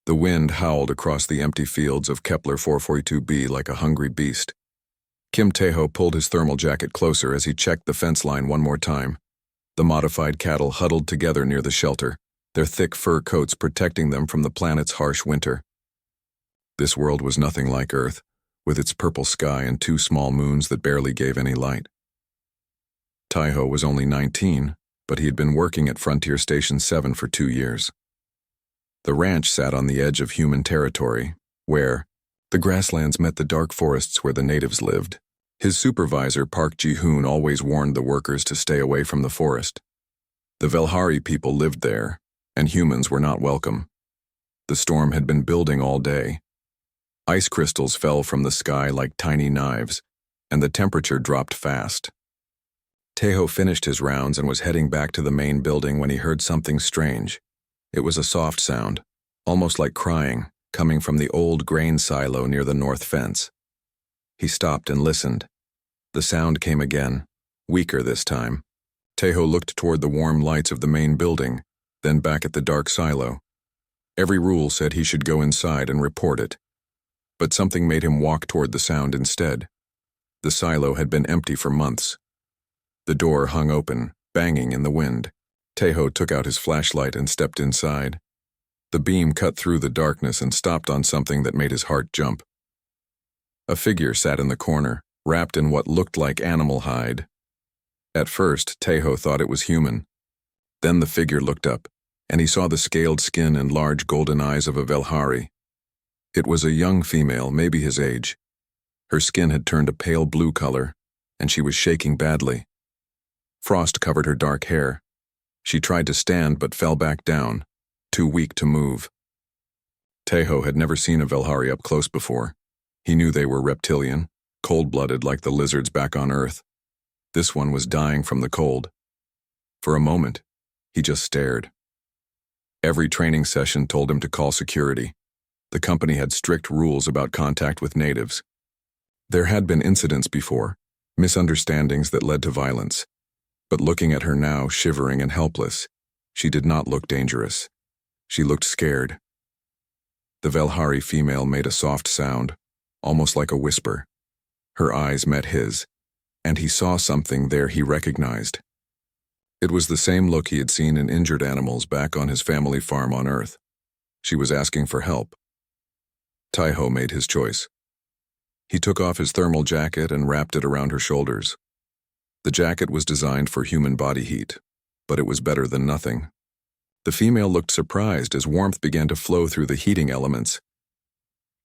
The wind howled across the empty fields of Kepler 442b like a hungry beast. Kim Tae-ho pulled his thermal jacket closer as he checked the fence line one more time. The modified cattle huddled together near the shelter, their thick fur coats protecting them from the planet's harsh winter. This world was nothing like Earth, with its purple sky and two small moons that barely gave any light. Tae-ho was only 19, but he had been working at Frontier Station 7 for 2 years. The ranch sat on the edge of human territory, where the grasslands met the dark forests where the natives lived. His supervisor, Park Ji-hoon, always warned the workers to stay away from the forest. The Velhari people lived there, and humans were not welcome. The storm had been building all day. Ice crystals fell from the sky like tiny knives, and the temperature dropped fast. Tae-ho finished his rounds and was heading back to the main building when he heard something strange. It was a soft sound, almost like crying, coming from the old grain silo near the north fence. He stopped and listened. The sound came again, weaker this time. Tae-ho looked toward the warm lights of the main building, then back at the dark silo. Every rule said he should go inside and report it. But something made him walk toward the sound instead. The silo had been empty for months. The door hung open, banging in the wind. Tae-ho took out his flashlight and stepped inside. The beam cut through the darkness and stopped on something that made his heart jump. A figure sat in the corner, wrapped in what looked like animal hide. At first, Tae-ho thought it was human. Then the figure looked up, and he saw the scaled skin and large golden eyes of a Velhari. It was a young female, maybe his age. Her skin had turned a pale blue color, and she was shaking badly. Frost covered her dark hair. She tried to stand but fell back down, too weak to move. Tae-ho had never seen a Velhari up close before. He knew they were reptilian, cold-blooded like the lizards back on Earth. This one was dying from the cold. For a moment, he just stared. Every training session told him to call security. The company had strict rules about contact with natives. There had been incidents before, misunderstandings that led to violence. But looking at her now, shivering and helpless, she did not look dangerous. She looked scared. The Velhari female made a soft sound, almost like a whisper. Her eyes met his, and he saw something there he recognized. It was the same look he had seen in injured animals back on his family farm on Earth. She was asking for help. Tae-ho made his choice. He took off his thermal jacket and wrapped it around her shoulders. The jacket was designed for human body heat, but it was better than nothing. The female looked surprised as warmth began to flow through the heating elements.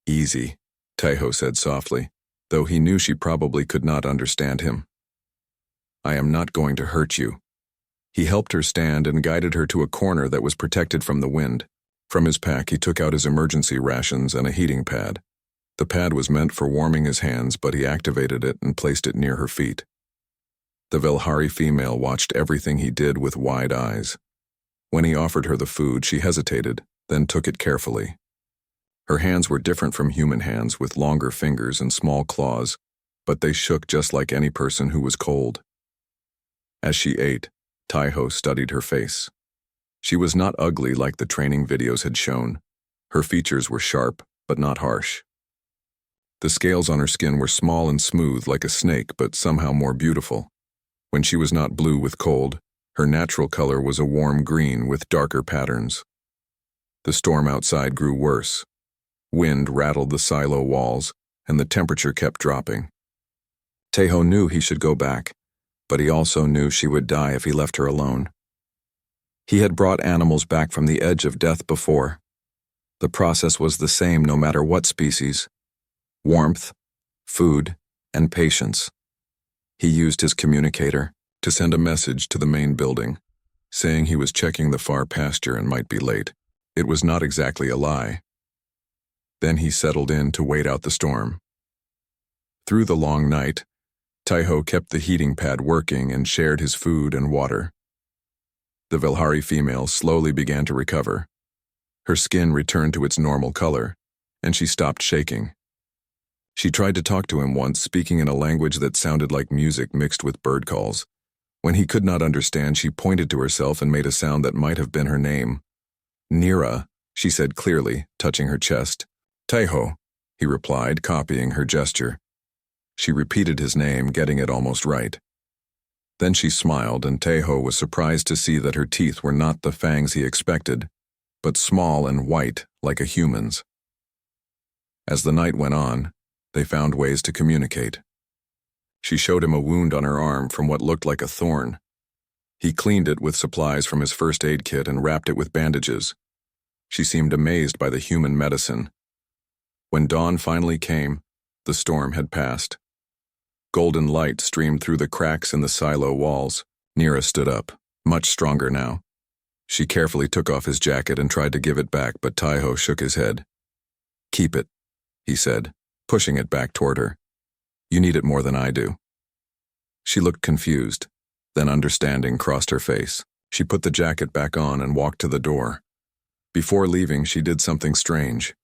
"Easy," Tae-ho said softly, though he knew she probably could not understand him. "I am not going to hurt you." He helped her stand and guided her to a corner that was protected from the wind. From his pack, he took out his emergency rations and a heating pad. The pad was meant for warming his hands, but he activated it and placed it near her feet. The Velhari female watched everything he did with wide eyes. When he offered her the food, she hesitated, then took it carefully. Her hands were different from human hands, with longer fingers and small claws, but they shook just like any person who was cold. As she ate, Tae-ho studied her face. She was not ugly like the training videos had shown. Her features were sharp, but not harsh. The scales on her skin were small and smooth like a snake, but somehow more beautiful. When she was not blue with cold, her natural color was a warm green with darker patterns. The storm outside grew worse. Wind rattled the silo walls, and the temperature kept dropping. Tae-ho knew he should go back, but he also knew she would die if he left her alone. He had brought animals back from the edge of death before. The process was the same no matter what species. Warmth, food, and patience. He used his communicator to send a message to the main building, saying he was checking the far pasture and might be late. It was not exactly a lie. Then he settled in to wait out the storm. Through the long night, Tae-ho kept the heating pad working and shared his food and water. The Velhari female slowly began to recover. Her skin returned to its normal color, and she stopped shaking. She tried to talk to him once, speaking in a language that sounded like music mixed with bird calls. When he could not understand, she pointed to herself and made a sound that might have been her name. "Nira," she said clearly, touching her chest. Taeho, he replied, copying her gesture. She repeated his name, getting it almost right. Then she smiled, and Taeho was surprised to see that her teeth were not the fangs he expected, but small and white like a human's. As the night went on, they found ways to communicate. She showed him a wound on her arm from what looked like a thorn. He cleaned it with supplies from his first aid kit and wrapped it with bandages. She seemed amazed by the human medicine. When dawn finally came, the storm had passed. Golden light streamed through the cracks in the silo walls. Nira stood up, much stronger now. She carefully took off his jacket and tried to give it back, but Taeho shook his head. Keep it, he said, pushing it back toward her. You need it more than I do. She looked confused, then understanding crossed her face. She put the jacket back on and walked to the door. Before leaving, she did something strange.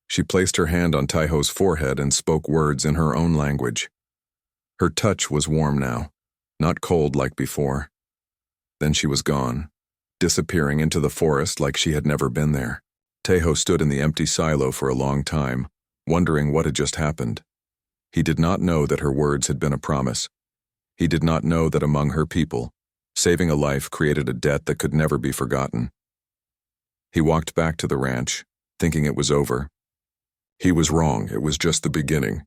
She placed her hand on Taeho's forehead and spoke words in her own language. Her touch was warm now, not cold like before. Then she was gone, disappearing into the forest like she had never been there. Taeho stood in the empty silo for a long time, wondering what had just happened. He did not know that her words had been a promise. He did not know that among her people, saving a life created a debt that could never be forgotten. He walked back to the ranch, thinking it was over. He was wrong, it was just the beginning.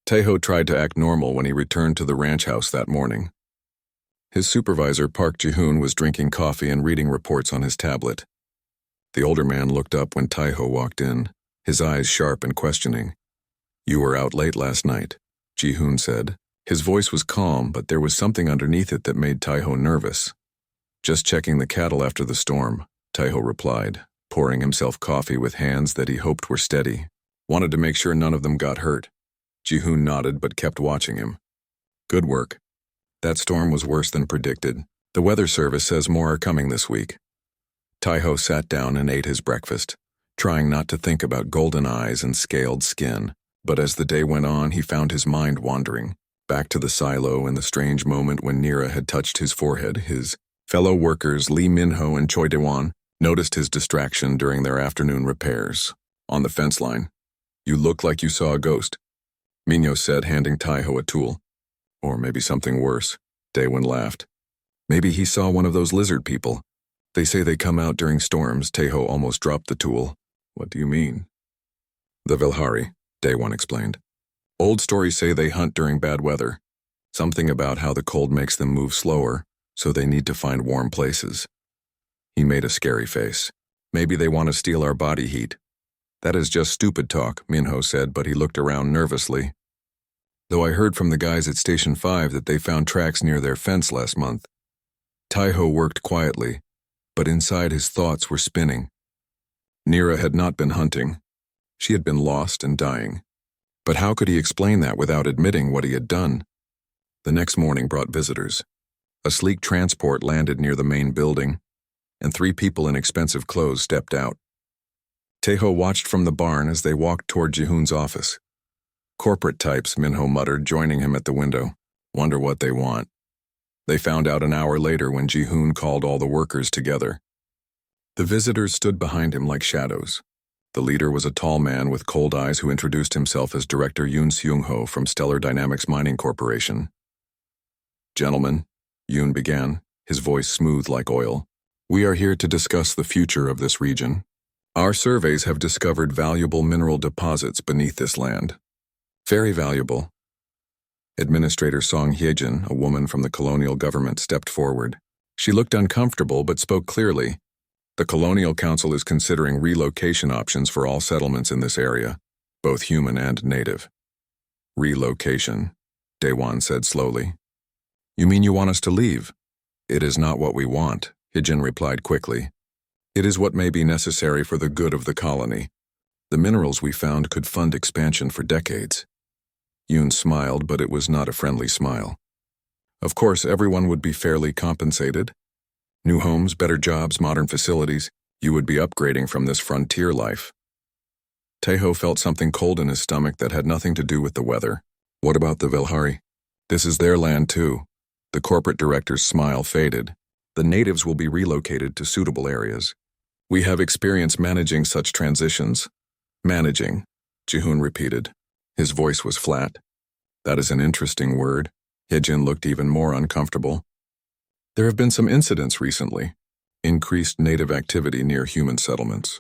Taeho tried to act normal when he returned to the ranch house that morning. His supervisor, Park Ji-hoon, was drinking coffee and reading reports on his tablet. The older man looked up when Taeho walked in, his eyes sharp and questioning. You were out late last night, Ji-hoon said. His voice was calm, but there was something underneath it that made Taeho nervous. Just checking the cattle after the storm, Taeho replied, pouring himself coffee with hands that he hoped were steady. Wanted to make sure none of them got hurt. Ji-hoon nodded but kept watching him. Good work. That storm was worse than predicted. The weather service says more are coming this week. Taeho sat down and ate his breakfast, trying not to think about golden eyes and scaled skin. But as the day went on, he found his mind wandering, back to the silo and the strange moment when Nira had touched his forehead. His fellow workers, Lee Min-ho and Choi De-won, noticed his distraction during their afternoon repairs. On the fence line. You look like you saw a ghost, Minho said, handing Taeho a tool. Or maybe something worse, Daewon laughed. Maybe he saw one of those lizard people. They say they come out during storms. Taeho almost dropped the tool. What do you mean? The Vilhari, Daewon explained. Old stories say they hunt during bad weather. Something about how the cold makes them move slower, so they need to find warm places. He made a scary face. Maybe they want to steal our body heat. That is just stupid talk, Minho said, but he looked around nervously. Though I heard from the guys at Station 5 that they found tracks near their fence last month. Taeho worked quietly, but inside his thoughts were spinning. Nira had not been hunting. She had been lost and dying. But how could he explain that without admitting what he had done? The next morning brought visitors. A sleek transport landed near the main building, and 3 people in expensive clothes stepped out. Taeho watched from the barn as they walked toward Ji-hoon's office. Corporate types, Minho muttered, joining him at the window. Wonder what they want. They found out an hour later when Ji-hoon called all the workers together. The visitors stood behind him like shadows. The leader was a tall man with cold eyes who introduced himself as Director Yoon Seung-ho from Stellar Dynamics Mining Corporation. Gentlemen, Yoon began, his voice smooth like oil. We are here to discuss the future of this region. Our surveys have discovered valuable mineral deposits beneath this land. Very valuable. Administrator Song Hyejin, a woman from the colonial government, stepped forward. She looked uncomfortable but spoke clearly. The Colonial Council is considering relocation options for all settlements in this area, both human and native. Relocation, Daewon said slowly. You mean you want us to leave? It is not what we want, Hyejin replied quickly. It is what may be necessary for the good of the colony. The minerals we found could fund expansion for decades. Yoon smiled, but it was not a friendly smile. Of course, everyone would be fairly compensated. New homes, better jobs, modern facilities. You would be upgrading from this frontier life. Taeho felt something cold in his stomach that had nothing to do with the weather. What about the Vilhari? This is their land too. The corporate director's smile faded. The natives will be relocated to suitable areas. We have experience managing such transitions. Managing, Ji-hoon repeated. His voice was flat. That is an interesting word. Hye-jin looked even more uncomfortable. There have been some incidents recently. Increased native activity near human settlements.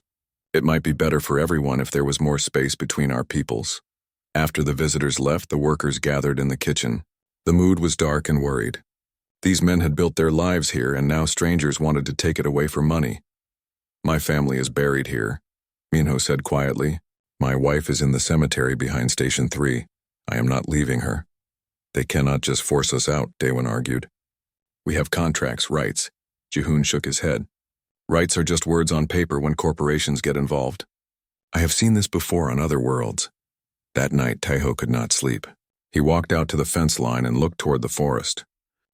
It might be better for everyone if there was more space between our peoples. After the visitors left, the workers gathered in the kitchen. The mood was dark and worried. These men had built their lives here, and now strangers wanted to take it away for money. My family is buried here, Minho said quietly. My wife is in the cemetery behind Station 3. I am not leaving her. They cannot just force us out, Daewon argued. We have contracts, rights. Ji-hoon shook his head. Rights are just words on paper when corporations get involved. I have seen this before on other worlds. That night, Taeho could not sleep. He walked out to the fence line and looked toward the forest.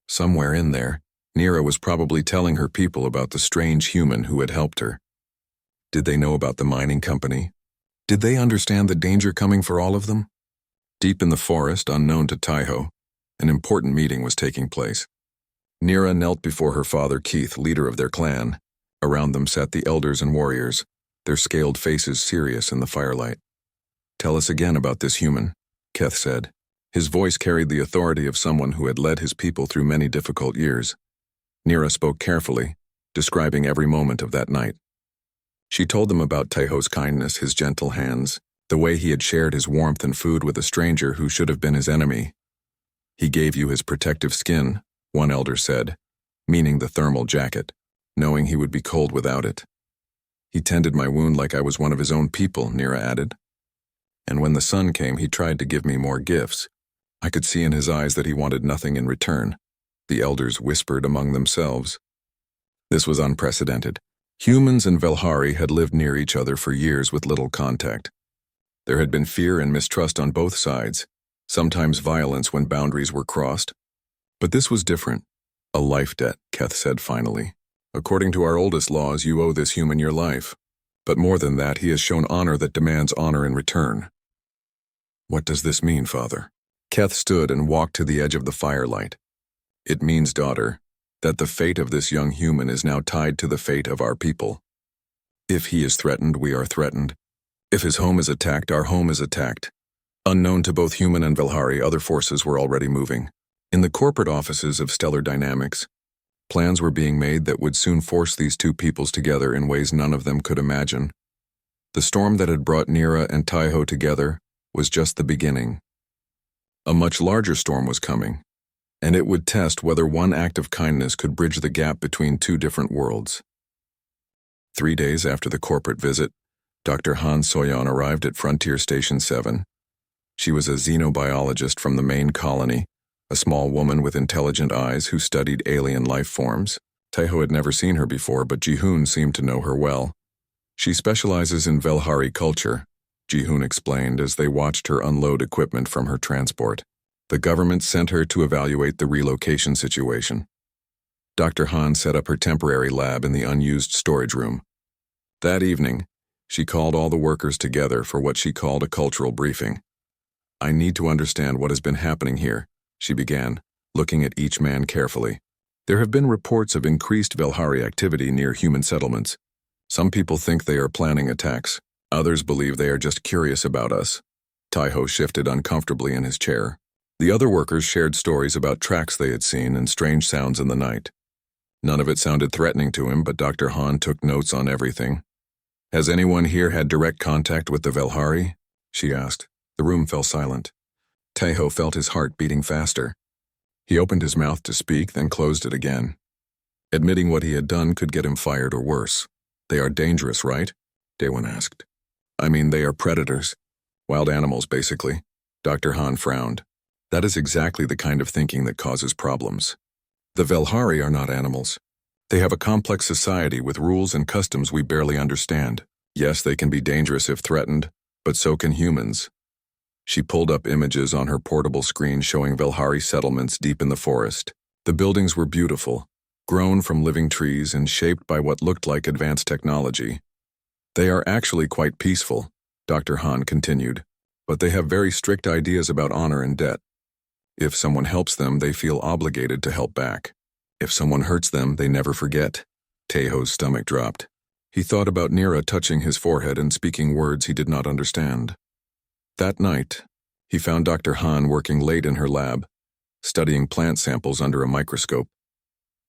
Somewhere in there, Nira was probably telling her people about the strange human who had helped her. Did they know about the mining company? Did they understand the danger coming for all of them? Deep in the forest, unknown to Taeho, an important meeting was taking place. Nira knelt before her father Keith, leader of their clan. Around them sat the elders and warriors, their scaled faces serious in the firelight. Tell us again about this human, Keth said. His voice carried the authority of someone who had led his people through many difficult years. Nira spoke carefully, describing every moment of that night. She told them about Taeho's kindness, his gentle hands, the way he had shared his warmth and food with a stranger who should have been his enemy. He gave you his protective skin, one elder said, meaning the thermal jacket, knowing he would be cold without it. He tended my wound like I was one of his own people, Nira added. And when the sun came, he tried to give me more gifts. I could see in his eyes that he wanted nothing in return. The elders whispered among themselves. This was unprecedented. Humans and Velhari had lived near each other for years with little contact. There had been fear and mistrust on both sides, sometimes violence when boundaries were crossed. But this was different. A life debt, Keth said finally. According to our oldest laws, you owe this human your life. But more than that, he has shown honor that demands honor in return. What does this mean, Father? Keth stood and walked to the edge of the firelight. It means, daughter, that the fate of this young human is now tied to the fate of our people. If he is threatened, we are threatened. If his home is attacked, our home is attacked. Unknown to both human and Velhari, other forces were already moving. In the corporate offices of Stellar Dynamics, plans were being made that would soon force these two peoples together in ways none of them could imagine. The storm that had brought Nira and Taeho together was just the beginning. A much larger storm was coming, and it would test whether one act of kindness could bridge the gap between two different worlds. 3 days after the corporate visit, Dr. Han Soyeon arrived at Frontier Station 7. She was a xenobiologist from the main colony, a small woman with intelligent eyes who studied alien life forms. Taeho had never seen her before, but Ji-hoon seemed to know her well. She specializes in Velhari culture, Ji-hoon explained as they watched her unload equipment from her transport. The government sent her to evaluate the relocation situation. Dr. Han set up her temporary lab in the unused storage room. That evening, she called all the workers together for what she called a cultural briefing. I need to understand what has been happening here, she began, looking at each man carefully. There have been reports of increased Velhari activity near human settlements. Some people think they are planning attacks. Others believe they are just curious about us. Taeho shifted uncomfortably in his chair. The other workers shared stories about tracks they had seen and strange sounds in the night. None of it sounded threatening to him, but Dr. Han took notes on everything. Has anyone here had direct contact with the Velhari? She asked. The room fell silent. Taeho felt his heart beating faster. He opened his mouth to speak, then closed it again. Admitting what he had done could get him fired or worse. They are dangerous, right? Daewon asked. I mean, they are predators. Wild animals, basically. Dr. Han frowned. That is exactly the kind of thinking that causes problems. The Velhari are not animals. They have a complex society with rules and customs we barely understand. Yes, they can be dangerous if threatened, but so can humans. She pulled up images on her portable screen showing Velhari settlements deep in the forest. The buildings were beautiful, grown from living trees and shaped by what looked like advanced technology. They are actually quite peaceful, Dr. Han continued, but they have very strict ideas about honor and debt. If someone helps them, they feel obligated to help back. If someone hurts them, they never forget. Taeho's stomach dropped. He thought about Nira touching his forehead and speaking words he did not understand. That night, he found Dr. Han working late in her lab, studying plant samples under a microscope.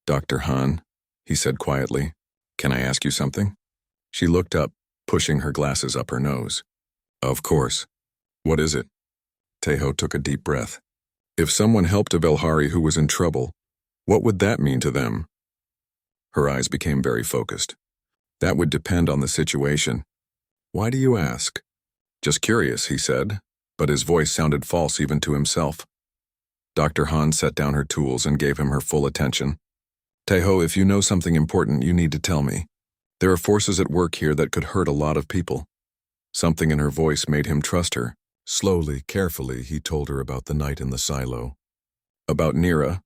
"Dr. Han," he said quietly, "can I ask you something?" She looked up, pushing her glasses up her nose. "Of course. What is it?" Teho took a deep breath. If someone helped a Velhari who was in trouble, what would that mean to them? Her eyes became very focused. "That would depend on the situation." "Why do you ask?" "Just curious," he said, but his voice sounded false even to himself. Dr. Han set down her tools and gave him her full attention. "Teho, if you know something important, you need to tell me. There are forces at work here that could hurt a lot of people." Something in her voice made him trust her. Slowly, carefully, he told her about the night in the silo. About Nira,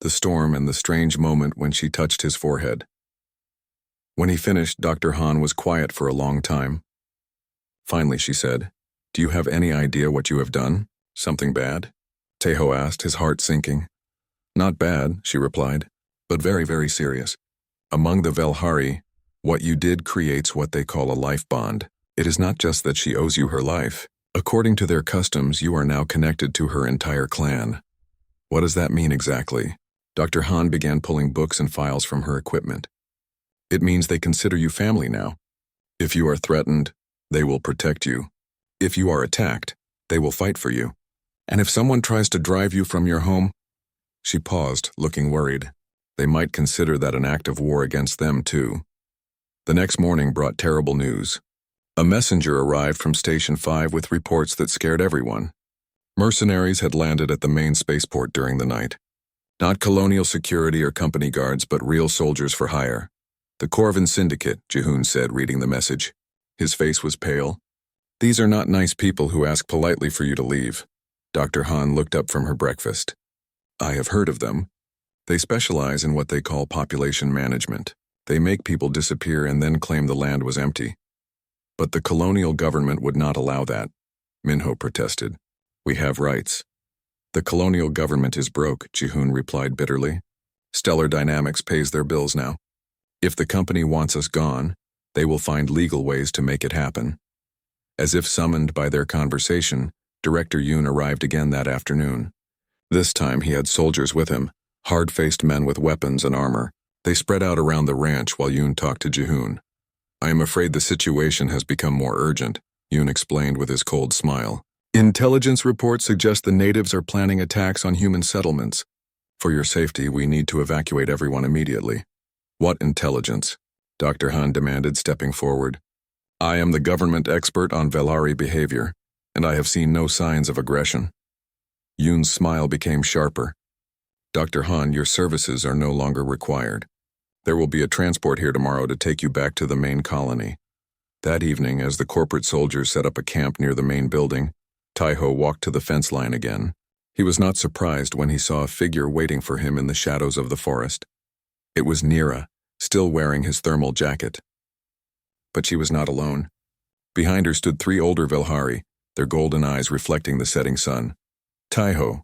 the storm, and the strange moment when she touched his forehead. When he finished, Dr. Han was quiet for a long time. Finally, she said, "Do you have any idea what you have done? Something bad?" Teho asked, his heart sinking. "Not bad," she replied, "but very, very serious. Among the Velhari, what you did creates what they call a life bond. It is not just that she owes you her life. According to their customs, you are now connected to her entire clan." "What does that mean exactly?" Dr. Han began pulling books and files from her equipment. "It means they consider you family now. If you are threatened, they will protect you. If you are attacked, they will fight for you. And if someone tries to drive you from your home—" She paused, looking worried. "They might consider that an act of war against them, too." The next morning brought terrible news. A messenger arrived from Station 5 with reports that scared everyone. Mercenaries had landed at the main spaceport during the night. Not colonial security or company guards, but real soldiers for hire. "The Corvin Syndicate," Jihoon said, reading the message. His face was pale. "These are not nice people who ask politely for you to leave." Dr. Han looked up from her breakfast. "I have heard of them. They specialize in what they call population management. They make people disappear and then claim the land was empty. But the colonial government would not allow that," Minho protested. "We have rights." "The colonial government is broke," Jihoon replied bitterly. "Stellar Dynamics pays their bills now. If the company wants us gone, they will find legal ways to make it happen." As if summoned by their conversation, Director Yoon arrived again that afternoon. This time he had soldiers with him, hard-faced men with weapons and armor. They spread out around the ranch while Yoon talked to Jihoon. "I am afraid the situation has become more urgent," Yoon explained with his cold smile. "Intelligence reports suggest the natives are planning attacks on human settlements. For your safety, we need to evacuate everyone immediately." "What intelligence?" Dr. Han demanded, stepping forward. "I am the government expert on Velhari behavior, and I have seen no signs of aggression." Yoon's smile became sharper. "Dr. Han, your services are no longer required. There will be a transport here tomorrow to take you back to the main colony." That evening, as the corporate soldiers set up a camp near the main building, Teho walked to the fence line again. He was not surprised when he saw a figure waiting for him in the shadows of the forest. It was Nira, still wearing his thermal jacket. But she was not alone. Behind her stood 3 older Velhari, their golden eyes reflecting the setting sun. "Teho,"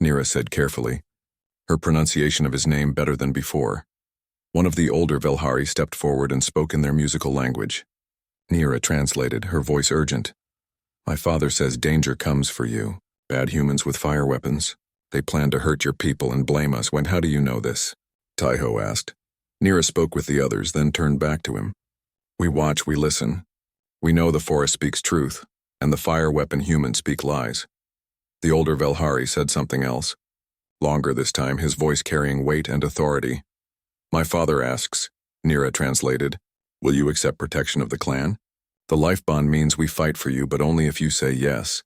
Nira said carefully, her pronunciation of his name better than before. One of the older Velhari stepped forward and spoke in their musical language. Nira translated, her voice urgent. "My father says danger comes for you. Bad humans with fire weapons. They plan to hurt your people and blame us. How do you know this?" Teho asked. Nira spoke with the others, then turned back to him. "We watch, we listen. We know the forest speaks truth, and the fire weapon humans speak lies." The older Velhari said something else. Longer this time, his voice carrying weight and authority. "My father asks," Nira translated, "will you accept protection of the clan? The life bond means we fight for you, but only if you say yes."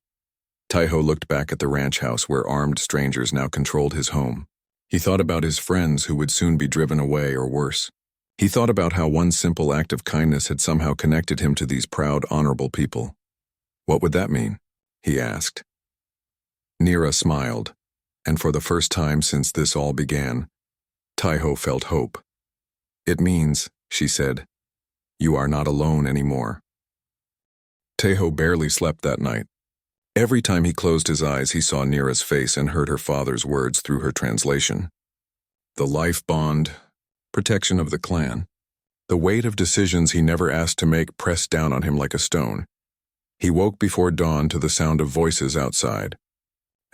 Teho looked back at the ranch house where armed strangers now controlled his home. He thought about his friends who would soon be driven away or worse. He thought about how one simple act of kindness had somehow connected him to these proud, honorable people. "What would that mean?" he asked. Nira smiled, and for the first time since this all began, Teho felt hope. "It means," she said, "you are not alone anymore." Teho barely slept that night. Every time he closed his eyes, he saw Nira's face and heard her father's words through her translation. The life bond, protection of the clan. The weight of decisions he never asked to make pressed down on him like a stone. He woke before dawn to the sound of voices outside.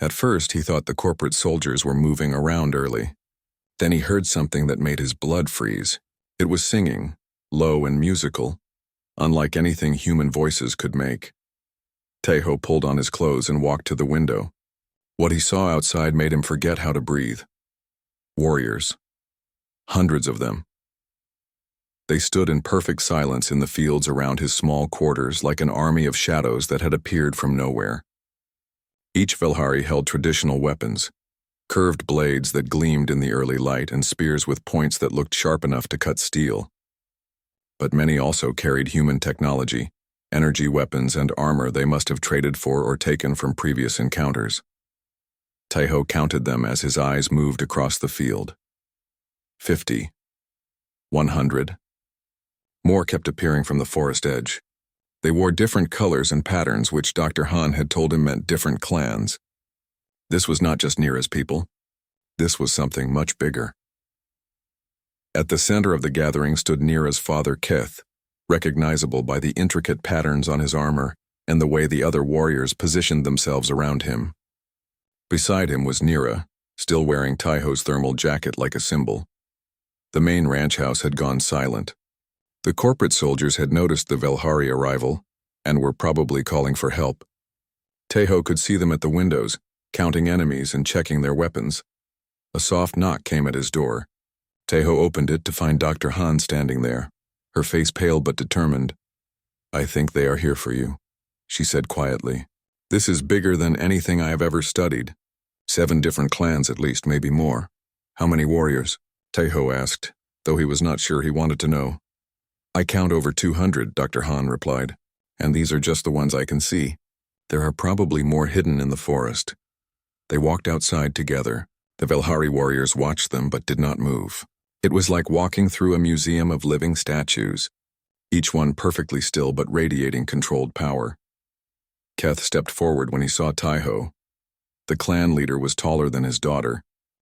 At first, he thought the corporate soldiers were moving around early. Then he heard something that made his blood freeze. It was singing, low and musical, unlike anything human voices could make. Tejo pulled on his clothes and walked to the window. What he saw outside made him forget how to breathe. Warriors. Hundreds of them. They stood in perfect silence in the fields around his small quarters like an army of shadows that had appeared from nowhere. Each Velhari held traditional weapons, curved blades that gleamed in the early light and spears with points that looked sharp enough to cut steel. But many also carried human technology, energy weapons and armor they must have traded for or taken from previous encounters. Tejo counted them as his eyes moved across the field. 50. 100. More kept appearing from the forest edge. They wore different colors and patterns which Dr. Han had told him meant different clans. This was not just Nira's people. This was something much bigger. At the center of the gathering stood Nira's father Keth, recognizable by the intricate patterns on his armor and the way the other warriors positioned themselves around him. Beside him was Nira, still wearing Tejo's thermal jacket like a symbol. The main ranch house had gone silent. The corporate soldiers had noticed the Velhari arrival and were probably calling for help. Tejo could see them at the windows, counting enemies and checking their weapons. A soft knock came at his door. Tejo opened it to find Dr. Han standing there, her face pale but determined. "I think they are here for you," she said quietly. "This is bigger than anything I have ever studied. 7 different clans at least, maybe more." "How many warriors?" Tejo asked, though he was not sure he wanted to know. "I count over 200, Dr. Han replied, "and these are just the ones I can see. There are probably more hidden in the forest." They walked outside together. The Velhari warriors watched them but did not move. It was like walking through a museum of living statues, each one perfectly still but radiating controlled power. Keth stepped forward when he saw Tejo. The clan leader was taller than his daughter,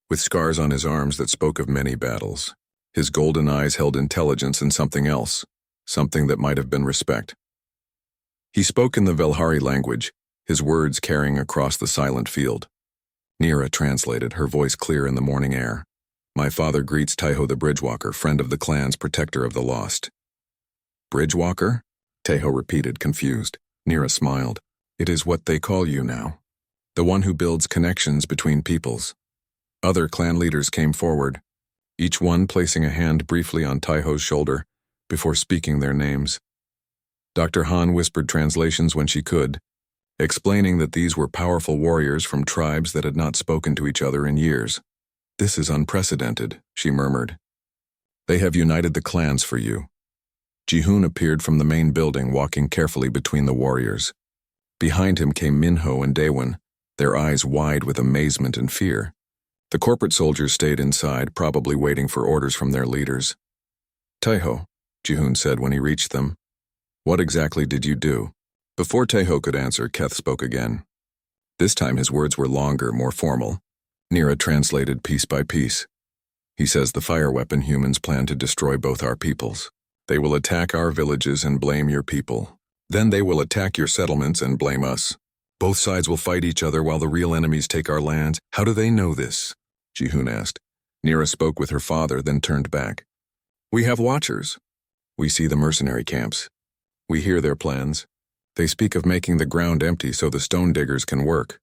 with scars on his arms that spoke of many battles. His golden eyes held intelligence and something else, something that might have been respect. He spoke in the Velhari language, his words carrying across the silent field. Nira translated, her voice clear in the morning air. "My father greets Tejo the Bridgewalker, friend of the clans, protector of the lost." "Bridgewalker?" Tejo repeated, confused. Nira smiled. "It is what they call you now. The one who builds connections between peoples." Other clan leaders came forward, each one placing a hand briefly on Tejo's shoulder before speaking their names. Dr. Han whispered translations when she could, explaining that these were powerful warriors from tribes that had not spoken to each other in years. "This is unprecedented," she murmured. "They have united the clans for you." Jihoon appeared from the main building, walking carefully between the warriors. Behind him came Minho and Daewon, their eyes wide with amazement and fear. The corporate soldiers stayed inside, probably waiting for orders from their leaders. "Tejo," Jihoon said when he reached them, "what exactly did you do?" Before Tejo could answer, Keth spoke again. This time his words were longer, more formal. Nira translated piece by piece. "He says the fire weapon humans plan to destroy both our peoples. They will attack our villages and blame your people. Then they will attack your settlements and blame us. Both sides will fight each other while the real enemies take our lands." "How do they know this?" Jihoon asked. Nira spoke with her father, then turned back. "We have watchers. We see the mercenary camps. We hear their plans. They speak of making the ground empty so the stone diggers can work."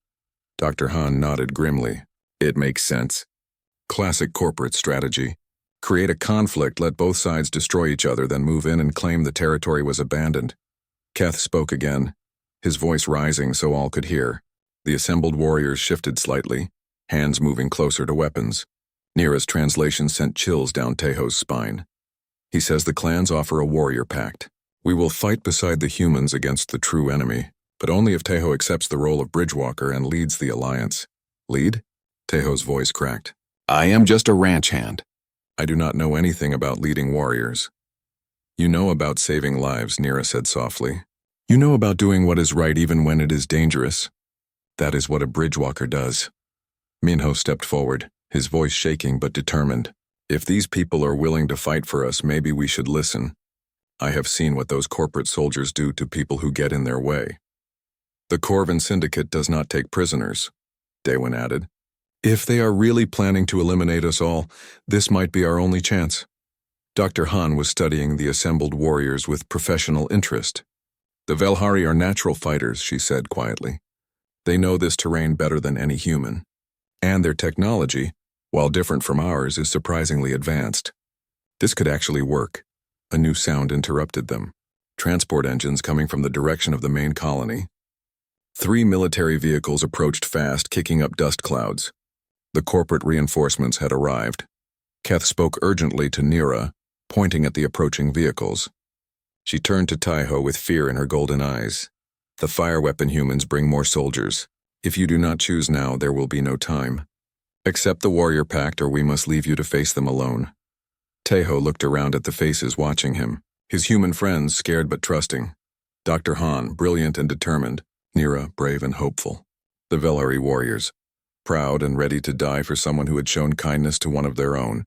Dr. Han nodded grimly. "It makes sense. Classic corporate strategy. Create a conflict, let both sides destroy each other, then move in and claim the territory was abandoned." Keth spoke again, his voice rising so all could hear. The assembled warriors shifted slightly, hands moving closer to weapons. Nira's translation sent chills down Tejo's spine. "He says the clans offer a warrior pact. We will fight beside the humans against the true enemy, but only if Tejo accepts the role of Bridgewalker and leads the alliance." "Lead?" Tejo's voice cracked. "I am just a ranch hand. I do not know anything about leading warriors." "You know about saving lives," Nira said softly. "You know about doing what is right even when it is dangerous. That is what a Bridgewalker does." Minho stepped forward, his voice shaking but determined. If these people are willing to fight for us, maybe we should listen. I have seen what those corporate soldiers do to people who get in their way. The Corvin Syndicate does not take prisoners, Daewon added. If they are really planning to eliminate us all, this might be our only chance. Dr. Han was studying the assembled warriors with professional interest. The Velhari are natural fighters, she said quietly. They know this terrain better than any human. And their technology, while different from ours, is surprisingly advanced. This could actually work. A new sound interrupted them. Transport engines coming from the direction of the main colony. 3 military vehicles approached fast, kicking up dust clouds. The corporate reinforcements had arrived. Keth spoke urgently to Nira, pointing at the approaching vehicles. She turned to Taiho with fear in her golden eyes. The fire weapon humans bring more soldiers. If you do not choose now, there will be no time. Accept the warrior pact or we must leave you to face them alone. Taiho looked around at the faces watching him, his human friends scared but trusting. Dr. Han, brilliant and determined. Nira, brave and hopeful. The Velhari warriors, proud and ready to die for someone who had shown kindness to one of their own.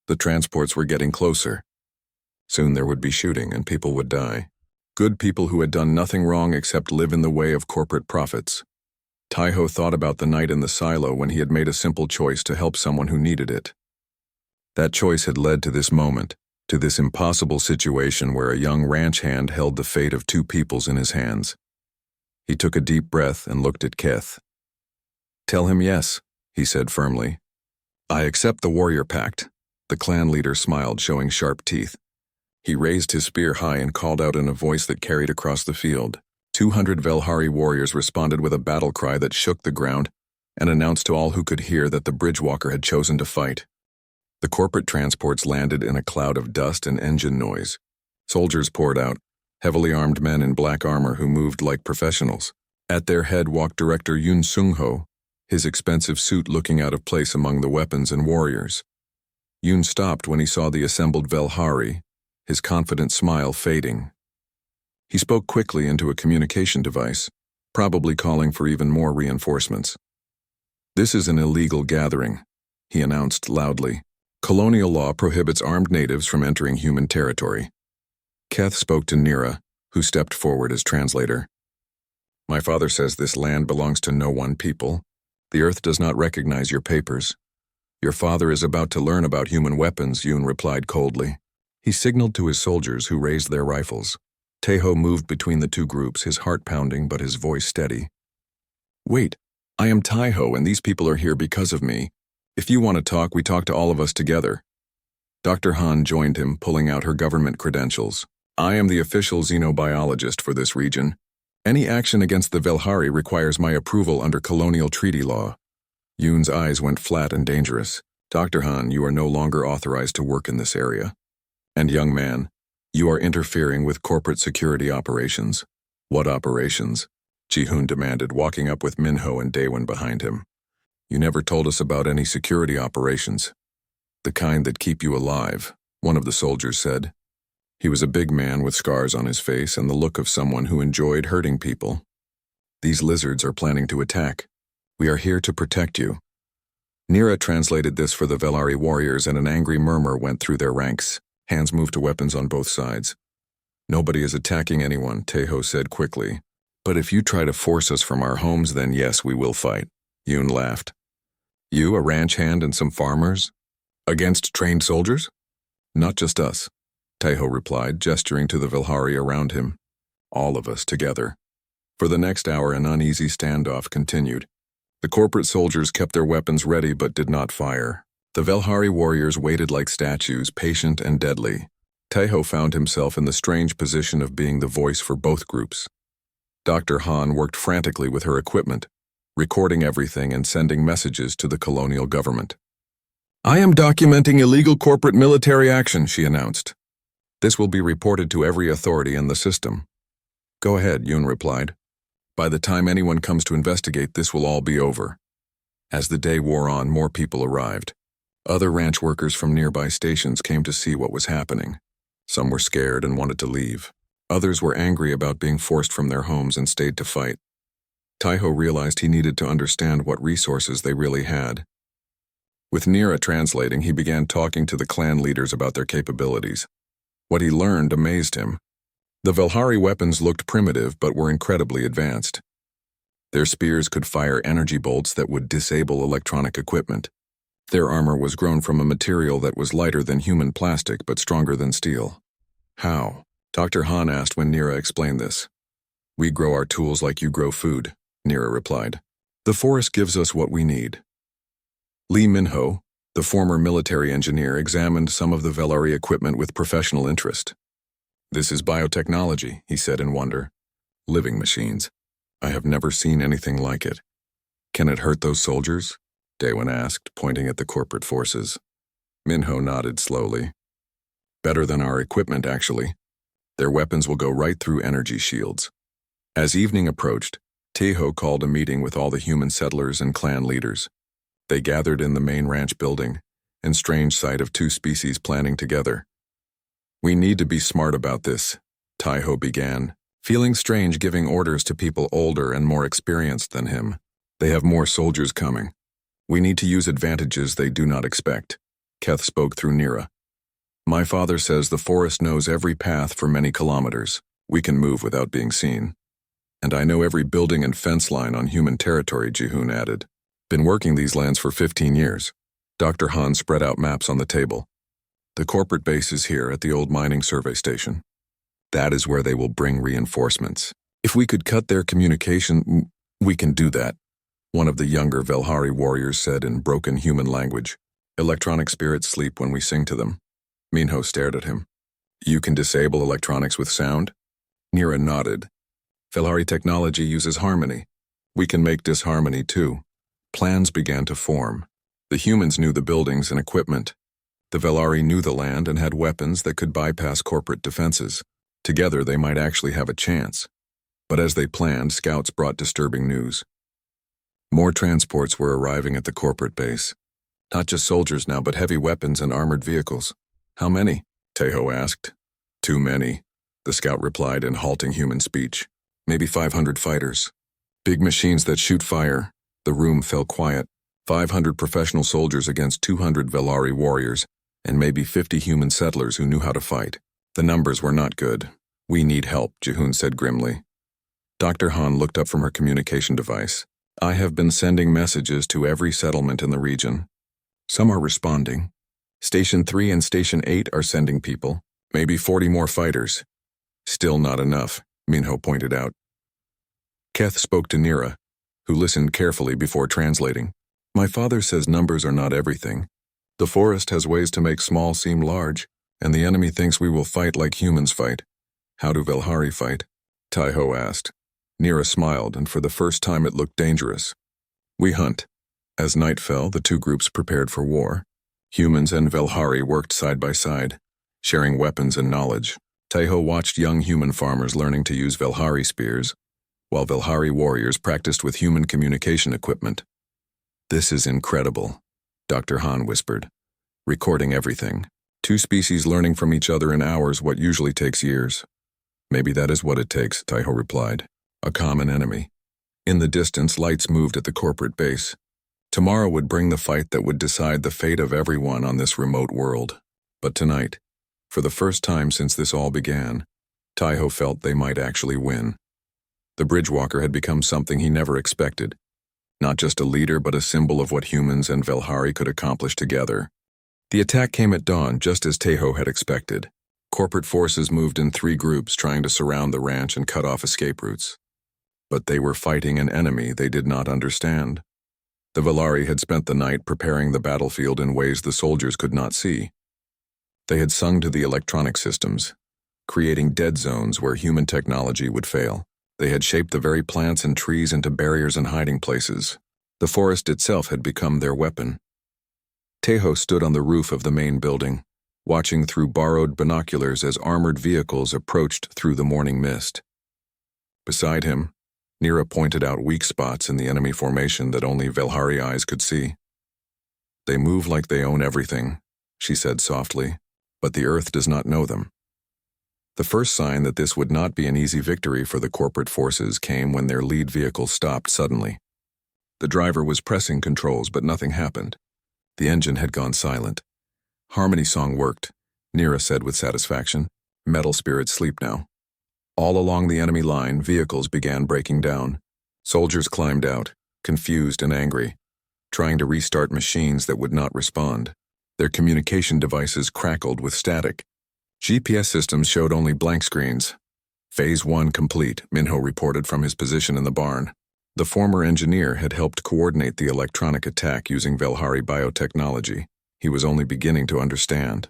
The transports were getting closer. Soon there would be shooting and people would die. Good people who had done nothing wrong except live in the way of corporate profits. Taiho thought about the night in the silo when he had made a simple choice to help someone who needed it. That choice had led to this moment, to this impossible situation where a young ranch hand held the fate of 2 peoples in his hands. He took a deep breath and looked at Keth. Tell him yes, he said firmly. I accept the warrior pact. The clan leader smiled, showing sharp teeth. He raised his spear high and called out in a voice that carried across the field. 200 Velhari warriors responded with a battle cry that shook the ground and announced to all who could hear that the bridgewalker had chosen to fight. The corporate transports landed in a cloud of dust and engine noise. Soldiers poured out, heavily armed men in black armor who moved like professionals. At their head walked Director Yoon Sung-ho, his expensive suit looking out of place among the weapons and warriors. Yoon stopped when he saw the assembled Velhari, his confident smile fading. He spoke quickly into a communication device, probably calling for even more reinforcements. This is an illegal gathering, he announced loudly. Colonial law prohibits armed natives from entering human territory. Keth spoke to Nira, who stepped forward as translator. My father says this land belongs to no one people. The earth does not recognize your papers. Your father is about to learn about human weapons, Yoon replied coldly. He signaled to his soldiers who raised their rifles. Taiho moved between the 2 groups, his heart pounding but his voice steady. Wait, I am Taiho and these people are here because of me. If you want to talk, we talk to all of us together. Dr. Han joined him, pulling out her government credentials. I am the official xenobiologist for this region. Any action against the Velhari requires my approval under colonial treaty law. Yoon's eyes went flat and dangerous. Dr. Han, you are no longer authorized to work in this area. And young man, you are interfering with corporate security operations. What operations? Ji-hoon demanded, walking up with Minho and Daewon behind him. You never told us about any security operations. The kind that keep you alive, one of the soldiers said. He was a big man with scars on his face and the look of someone who enjoyed hurting people. These lizards are planning to attack. We are here to protect you. Nira translated this for the Velhari warriors and an angry murmur went through their ranks. Hands moved to weapons on both sides. Nobody is attacking anyone, Taiho said quickly. But if you try to force us from our homes, then yes, we will fight. Yoon laughed. You, a ranch hand and some farmers? Against trained soldiers? Not just us, Taiho replied, gesturing to the Velhari around him. All of us together. For the next hour, an uneasy standoff continued. The corporate soldiers kept their weapons ready but did not fire. The Velhari warriors waited like statues, patient and deadly. Taiho found himself in the strange position of being the voice for both groups. Dr. Han worked frantically with her equipment, recording everything and sending messages to the colonial government. I am documenting illegal corporate military action, she announced. This will be reported to every authority in the system. Go ahead, Yoon replied. By the time anyone comes to investigate, this will all be over. As the day wore on, more people arrived. Other ranch workers from nearby stations came to see what was happening. Some were scared and wanted to leave. Others were angry about being forced from their homes and stayed to fight. Taiho realized he needed to understand what resources they really had. With Nira translating, he began talking to the clan leaders about their capabilities. What he learned amazed him. The Velhari weapons looked primitive but were incredibly advanced. Their spears could fire energy bolts that would disable electronic equipment. Their armor was grown from a material that was lighter than human plastic but stronger than steel. How? Dr. Han asked when Nira explained this. We grow our tools like you grow food, Nira replied. The forest gives us what we need. Lee Minho, the former military engineer, examined some of the Velhari equipment with professional interest. This is biotechnology, he said in wonder. Living machines. I have never seen anything like it. Can it hurt those soldiers? Daewon asked, pointing at the corporate forces. Minho nodded slowly. Better than our equipment, actually. Their weapons will go right through energy shields. As evening approached, Taeho called a meeting with all the human settlers and clan leaders. They gathered in the main ranch building, in strange sight of two species planning together. We need to be smart about this, Taeho began, feeling strange giving orders to people older and more experienced than him. They have more soldiers coming. We need to use advantages they do not expect. Keth spoke through Nira. My father says the forest knows every path for many kilometers. We can move without being seen. And I know every building and fence line on human territory, Jihoon added. Been working these lands for 15 years. Dr. Han spread out maps on the table. The corporate base is here at the old mining survey station. That is where they will bring reinforcements. If we could cut their communication, we can do that, one of the younger Velhari warriors said in broken human language. Electronic spirits sleep when we sing to them. Minho stared at him. You can disable electronics with sound? Nira nodded. Velhari technology uses harmony. We can make disharmony too. Plans began to form. The humans knew the buildings and equipment. The Velhari knew the land and had weapons that could bypass corporate defenses. Together they might actually have a chance. But as they planned, scouts brought disturbing news. More transports were arriving at the corporate base. Not just soldiers now, but heavy weapons and armored vehicles. How many? Taeho asked. Too many, the scout replied in halting human speech. Maybe 500 fighters. Big machines that shoot fire. The room fell quiet. 500 professional soldiers against 200 Velhari warriors, and maybe 50 human settlers who knew how to fight. The numbers were not good. We need help, Jihoon said grimly. Dr. Han looked up from her communication device. I have been sending messages to every settlement in the region. Some are responding. Station 3 and Station 8 are sending people. Maybe 40 more fighters. Still not enough, Minho pointed out. Keth spoke to Nira, who listened carefully before translating. My father says numbers are not everything. The forest has ways to make small seem large, and the enemy thinks we will fight like humans fight. How do Velhari fight? Taeho asked. Nira smiled, and for the first time it looked dangerous. We hunt. As night fell, the two groups prepared for war. Humans and Velhari worked side by side, sharing weapons and knowledge. Taeho watched young human farmers learning to use Velhari spears, while Velhari warriors practiced with human communication equipment. This is incredible, Dr. Han whispered, recording everything. Two species learning from each other in hours what usually takes years. Maybe that is what it takes, Taeho replied. A common enemy. In the distance, lights moved at the corporate base. Tomorrow would bring the fight that would decide the fate of everyone on this remote world. But tonight, for the first time since this all began, Taeho felt they might actually win. The Bridgewalker had become something he never expected. Not just a leader, but a symbol of what humans and Velhari could accomplish together. The attack came at dawn, just as Taeho had expected. Corporate forces moved in 3 groups, trying to surround the ranch and cut off escape routes. But they were fighting an enemy they did not understand. The Velhari had spent the night preparing the battlefield in ways the soldiers could not see. They had sung to the electronic systems, creating dead zones where human technology would fail. They had shaped the very plants and trees into barriers and hiding places. The forest itself had become their weapon. Taeho stood on the roof of the main building, watching through borrowed binoculars as armored vehicles approached through the morning mist. Beside him, Nira pointed out weak spots in the enemy formation that only Velhari eyes could see. They move like they own everything, she said softly, but the earth does not know them. The first sign that this would not be an easy victory for the corporate forces came when their lead vehicle stopped suddenly. The driver was pressing controls, but nothing happened. The engine had gone silent. Harmony song worked, Nira said with satisfaction. Metal spirits sleep now. All along the enemy line, vehicles began breaking down. Soldiers climbed out, confused and angry, trying to restart machines that would not respond. Their communication devices crackled with static. GPS systems showed only blank screens. Phase 1 complete, Minho reported from his position in the barn. The former engineer had helped coordinate the electronic attack using Velhari biotechnology. He was only beginning to understand.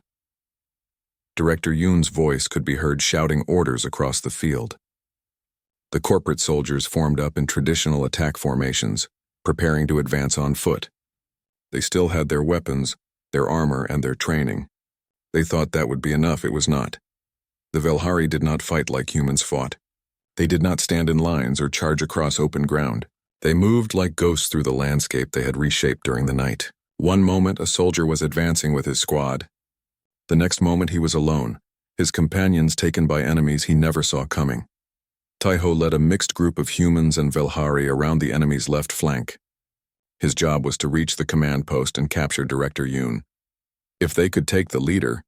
Director Yoon's voice could be heard shouting orders across the field. The corporate soldiers formed up in traditional attack formations, preparing to advance on foot. They still had their weapons, their armor, and their training. They thought that would be enough. It was not. The Velhari did not fight like humans fought. They did not stand in lines or charge across open ground. They moved like ghosts through the landscape they had reshaped during the night. One moment, a soldier was advancing with his squad. The next moment, he was alone, his companions taken by enemies he never saw coming. Taiho led a mixed group of humans and Velhari around the enemy's left flank. His job was to reach the command post and capture Director Yoon. If they could take the leader,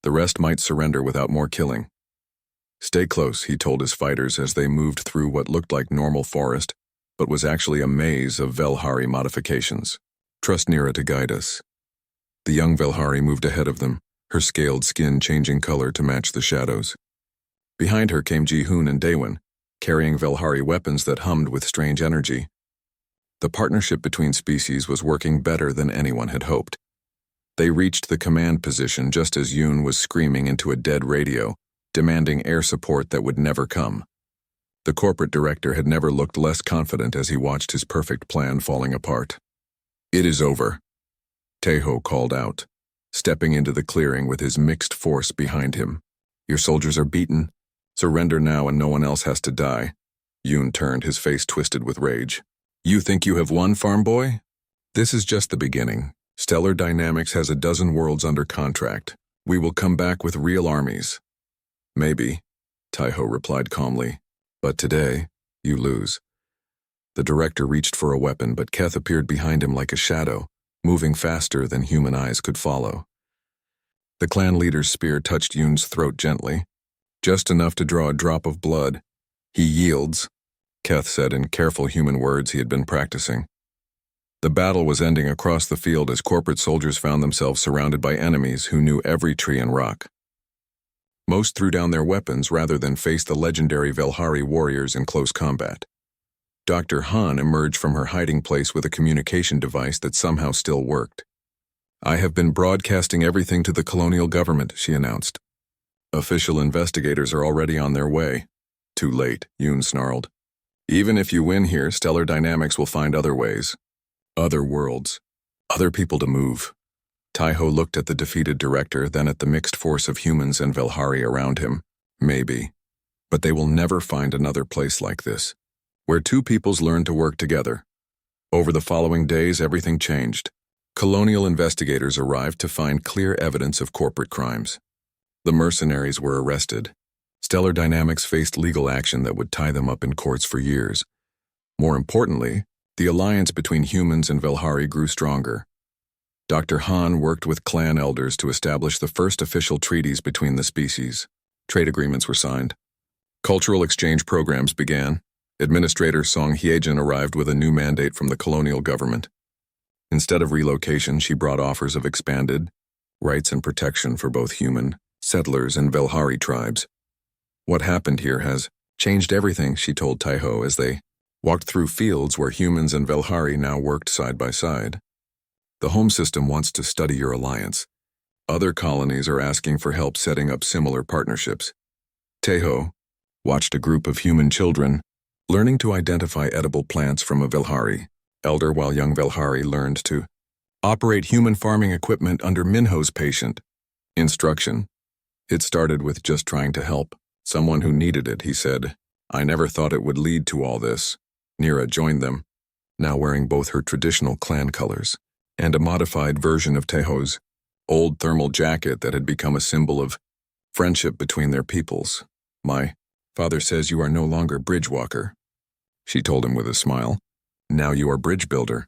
the rest might surrender without more killing. Stay close, he told his fighters as they moved through what looked like normal forest, but was actually a maze of Velhari modifications. Trust Nira to guide us. The young Velhari moved ahead of them, her scaled skin changing color to match the shadows. Behind her came Ji-hoon and Daewon, carrying Velhari weapons that hummed with strange energy. The partnership between species was working better than anyone had hoped. They reached the command position just as Yoon was screaming into a dead radio, demanding air support that would never come. The corporate director had never looked less confident as he watched his perfect plan falling apart. "It is over," Taeho called out, stepping into the clearing with his mixed force behind him. "Your soldiers are beaten. Surrender now and no one else has to die." Yoon turned, his face twisted with rage. "You think you have won, farm boy? This is just the beginning. Stellar Dynamics has a dozen worlds under contract. We will come back with real armies." "Maybe," Taiho replied calmly. "But today, you lose." The director reached for a weapon, but Keth appeared behind him like a shadow, moving faster than human eyes could follow. The clan leader's spear touched Yoon's throat gently, just enough to draw a drop of blood. "He yields," Keth said in careful human words he had been practicing. The battle was ending across the field as corporate soldiers found themselves surrounded by enemies who knew every tree and rock. Most threw down their weapons rather than face the legendary Velhari warriors in close combat. Dr. Han emerged from her hiding place with a communication device that somehow still worked. "I have been broadcasting everything to the colonial government," she announced. "Official investigators are already on their way." "Too late," Yoon snarled. "Even if you win here, Stellar Dynamics will find other ways. Other worlds. Other people to move." Taiho looked at the defeated director, then at the mixed force of humans and Velhari around him. "Maybe. But they will never find another place like this, where two peoples learn to work together." Over the following days, everything changed. Colonial investigators arrived to find clear evidence of corporate crimes. The mercenaries were arrested. Stellar Dynamics faced legal action that would tie them up in courts for years. More importantly, the alliance between humans and Velhari grew stronger. Dr. Han worked with clan elders to establish the first official treaties between the species. Trade agreements were signed. Cultural exchange programs began. Administrator Song Hyejin arrived with a new mandate from the colonial government. Instead of relocation, she brought offers of expanded rights and protection for both human settlers and Velhari tribes. "What happened here has changed everything," she told Taiho as they walked through fields where humans and Velhari now worked side by side. "The home system wants to study your alliance. Other colonies are asking for help setting up similar partnerships." Taiho watched a group of human children learning to identify edible plants from a Velhari elder, while young Velhari learned to operate human farming equipment under Minho's patient instruction. It started with just trying to help someone who needed it, he said. "I never thought it would lead to all this." Nira joined them, now wearing both her traditional clan colors and a modified version of Taiho's old thermal jacket that had become a symbol of friendship between their peoples. "My father says you are no longer bridge walker," she told him with a smile. "Now you are bridge builder.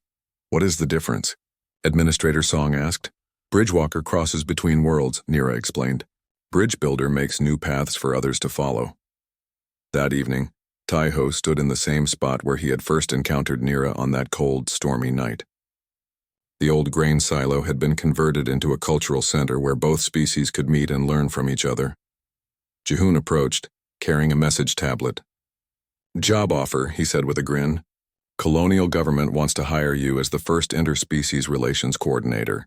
What is the difference?" Administrator Song asked. Bridgewalker crosses between worlds, Nira explained. Bridge builder makes new paths for others to follow. That evening, Tai-Ho stood in the same spot where he had first encountered Nira on that cold, stormy night. The old grain silo had been converted into a cultural center where both species could meet and learn from each other. Jihun approached, carrying a message tablet. Job offer, he said with a grin. Colonial government wants to hire you as the first interspecies relations coordinator.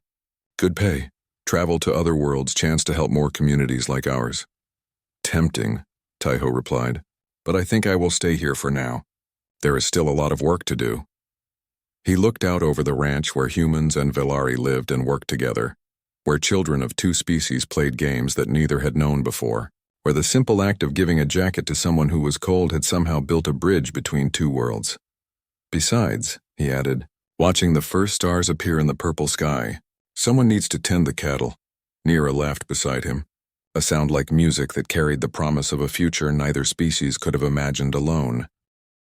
Good pay, travel to other worlds, chance to help more communities like ours. Tempting, Tai-Ho replied, but I think I will stay here for now. There is still a lot of work to do. He looked out over the ranch where humans and Velari lived and worked together, where children of two species played games that neither had known before, where the simple act of giving a jacket to someone who was cold had somehow built a bridge between two worlds. Besides, he added, watching the first stars appear in the purple sky, someone needs to tend the cattle. Nira laughed beside him, a sound like music that carried the promise of a future neither species could have imagined alone.